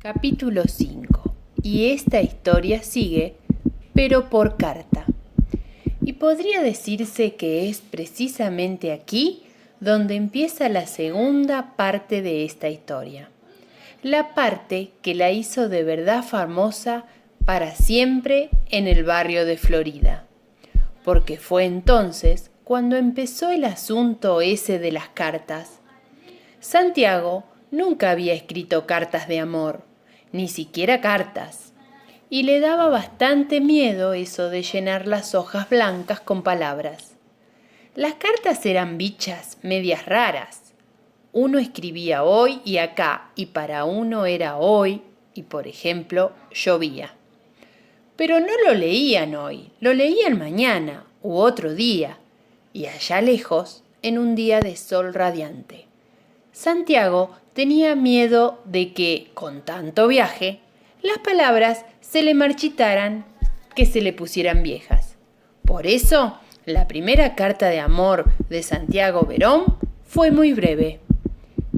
Capítulo 5. Y esta historia sigue, pero por carta. Y podría decirse que es precisamente aquí donde empieza la segunda parte de esta historia. La parte que la hizo de verdad famosa para siempre en el barrio de Florida. Porque fue entonces cuando empezó el asunto ese de las cartas. Santiago nunca había escrito cartas de amor, ni siquiera cartas, y le daba bastante miedo eso de llenar las hojas blancas con palabras. Las cartas eran bichas medias raras. Uno escribía hoy y acá, y para uno era hoy, y por ejemplo, llovía. Pero no lo leían hoy, lo leían mañana u otro día, y allá lejos, en un día de sol radiante. Santiago tenía miedo de que, con tanto viaje, las palabras se le marchitaran, que se le pusieran viejas. Por eso, la primera carta de amor de Santiago Verón fue muy breve.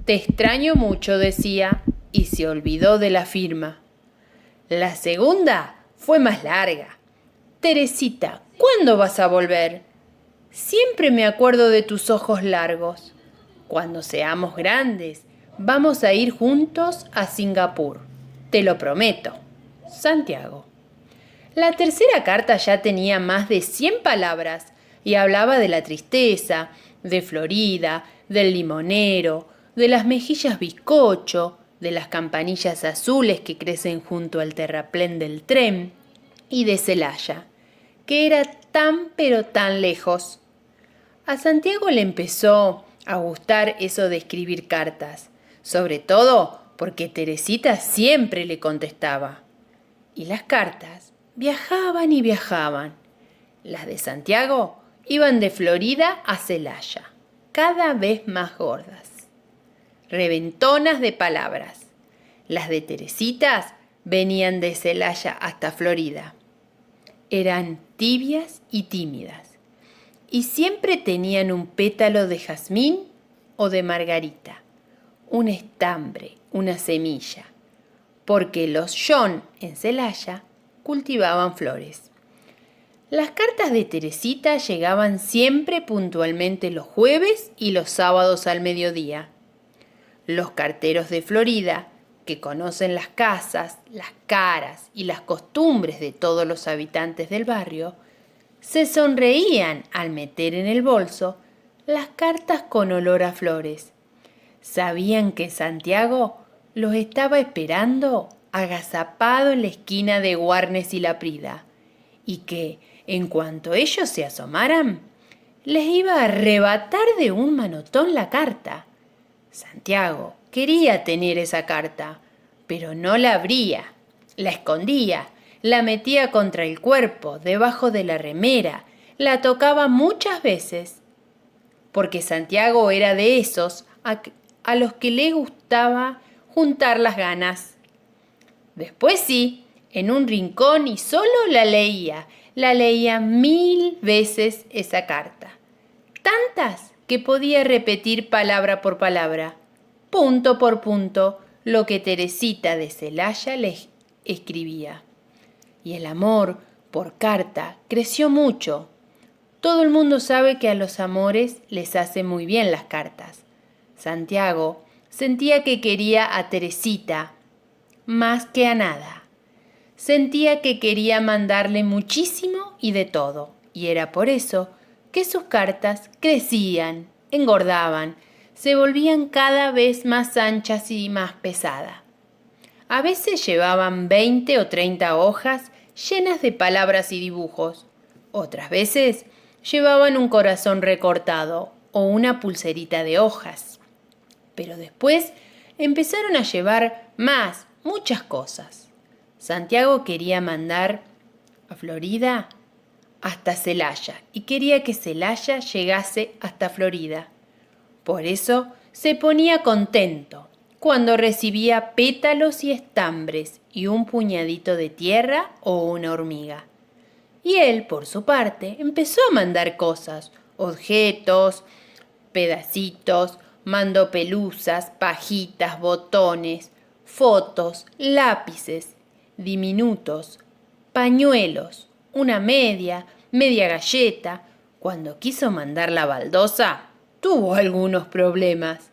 Te extraño mucho, decía, y se olvidó de la firma. La segunda fue más larga. Teresita, ¿cuándo vas a volver? Siempre me acuerdo de tus ojos largos. Cuando seamos grandes, vamos a ir juntos a Singapur. Te lo prometo. Santiago. La tercera carta ya tenía más de 100 palabras y hablaba de la tristeza, de Florida, del limonero, de las mejillas bizcocho, de las campanillas azules que crecen junto al terraplén del tren y de Celaya, que era tan pero tan lejos. A Santiago le empezó a gustar eso de escribir cartas, sobre todo porque Teresita siempre le contestaba. Y las cartas viajaban y viajaban. Las de Santiago iban de Florida a Celaya, cada vez más gordas. Reventonas de palabras. Las de Teresitas venían de Celaya hasta Florida. Eran tibias y tímidas. Y siempre tenían un pétalo de jazmín o de margarita, un estambre, una semilla, porque los John en Celaya cultivaban flores. Las cartas de Teresita llegaban siempre puntualmente los jueves y los sábados al mediodía. Los carteros de Florida, que conocen las casas, las caras y las costumbres de todos los habitantes del barrio, se sonreían al meter en el bolso las cartas con olor a flores. Sabían que Santiago los estaba esperando agazapado en la esquina de Warnes y Laprida, y que, en cuanto ellos se asomaran, les iba a arrebatar de un manotón la carta. Santiago quería tener esa carta, pero no la abría, la escondía, la metía contra el cuerpo, debajo de la remera, la tocaba muchas veces, porque Santiago era de esos a los que le gustaba juntar las ganas. Después sí, en un rincón y solo la leía 1000 veces esa carta. Tantas que podía repetir palabra por palabra, punto por punto, lo que Teresita de Celaya le escribía. Y el amor por carta creció mucho. Todo el mundo sabe que a los amores les hace muy bien las cartas. Santiago sentía que quería a Teresita más que a nada. Sentía que quería mandarle muchísimo y de todo, y era por eso que sus cartas crecían, engordaban, se volvían cada vez más anchas y más pesadas. A veces llevaban 20 o 30 hojas llenas de palabras y dibujos. Otras veces llevaban un corazón recortado o una pulserita de hojas. Pero después empezaron a llevar muchas cosas. Santiago quería mandar a Florida hasta Celaya y quería que Celaya llegase hasta Florida. Por eso se ponía contento cuando recibía pétalos y estambres y un puñadito de tierra o una hormiga. Y él, por su parte, empezó a mandar cosas, objetos, pedacitos, mandó pelusas, pajitas, botones, fotos, lápices, diminutos, pañuelos, una media galleta. Cuando quiso mandar la baldosa, tuvo algunos problemas.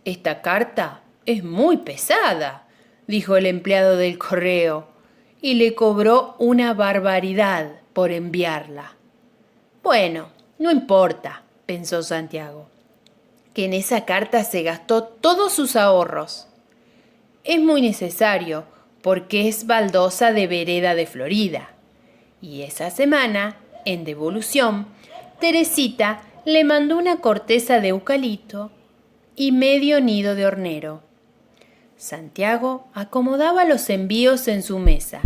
«Esta carta es muy pesada», dijo el empleado del correo, y le cobró una barbaridad por enviarla. Bueno, no importa, pensó Santiago, que en esa carta se gastó todos sus ahorros. Es muy necesario porque es baldosa de vereda de Florida. Y esa semana, en devolución, Teresita le mandó una corteza de eucalipto y medio nido de hornero. Santiago acomodaba los envíos en su mesa.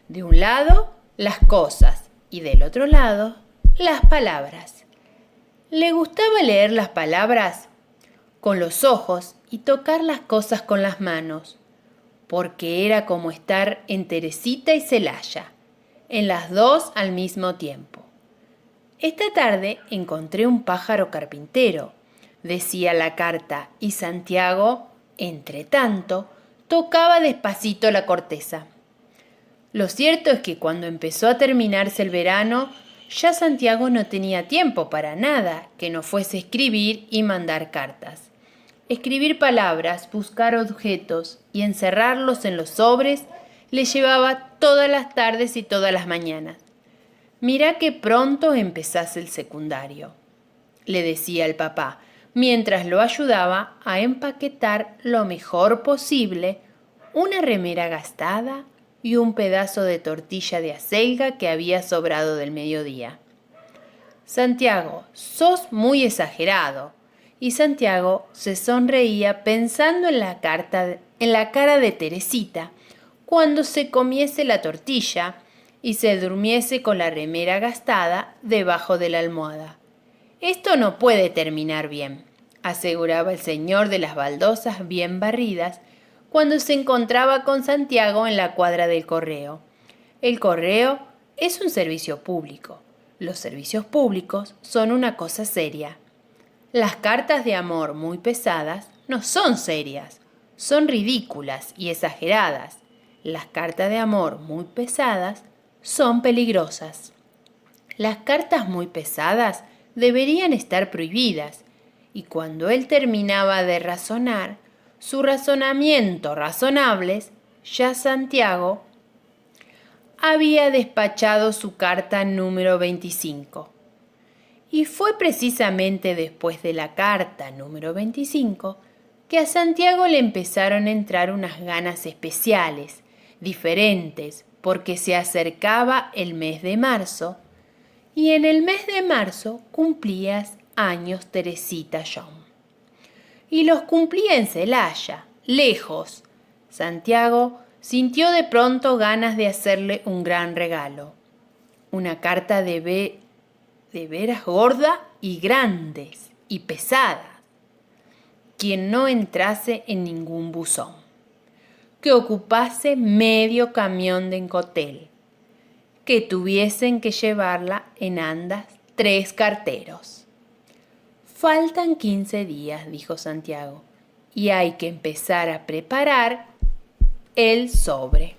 De un lado, las cosas y del otro lado, las palabras. Le gustaba leer las palabras con los ojos y tocar las cosas con las manos, porque era como estar en Teresita y Celaya, en las dos al mismo tiempo. Esta tarde encontré un pájaro carpintero, decía la carta, y Santiago, entre tanto, tocaba despacito la corteza. Lo cierto es que cuando empezó a terminarse el verano, ya Santiago no tenía tiempo para nada que no fuese escribir y mandar cartas. Escribir palabras, buscar objetos y encerrarlos en los sobres le llevaba todas las tardes y todas las mañanas. «Mirá que pronto empezás el secundario», le decía el papá, mientras lo ayudaba a empaquetar lo mejor posible una remera gastada y un pedazo de tortilla de acelga que había sobrado del mediodía. «Santiago, sos muy exagerado», y Santiago se sonreía pensando en la cara de Teresita cuando se comiese la tortilla y se durmiese con la remera gastada debajo de la almohada. «Esto no puede terminar bien», aseguraba el señor de las baldosas bien barridas cuando se encontraba con Santiago en la cuadra del correo. «El correo es un servicio público. Los servicios públicos son una cosa seria. Las cartas de amor muy pesadas no son serias, son ridículas y exageradas. Las cartas de amor muy pesadas son peligrosas. Las cartas muy pesadas deberían estar prohibidas». Y cuando él terminaba de razonar, su razonamiento razonables, ya Santiago había despachado su carta número 25. Y fue precisamente después de la carta número 25 que a Santiago le empezaron a entrar unas ganas especiales, diferentes, porque se acercaba el mes de marzo, y en el mes de marzo cumplías años Teresita Young. Y los cumplía en Celaya, lejos. Santiago sintió de pronto ganas de hacerle un gran regalo. Una carta de veras gorda y grandes y pesadas, quien no entrase en ningún buzón, que ocupase medio camión de encotel, que tuviesen que llevarla en andas 3 carteros. «Faltan 15 días», dijo Santiago, «y hay que empezar a preparar el sobre».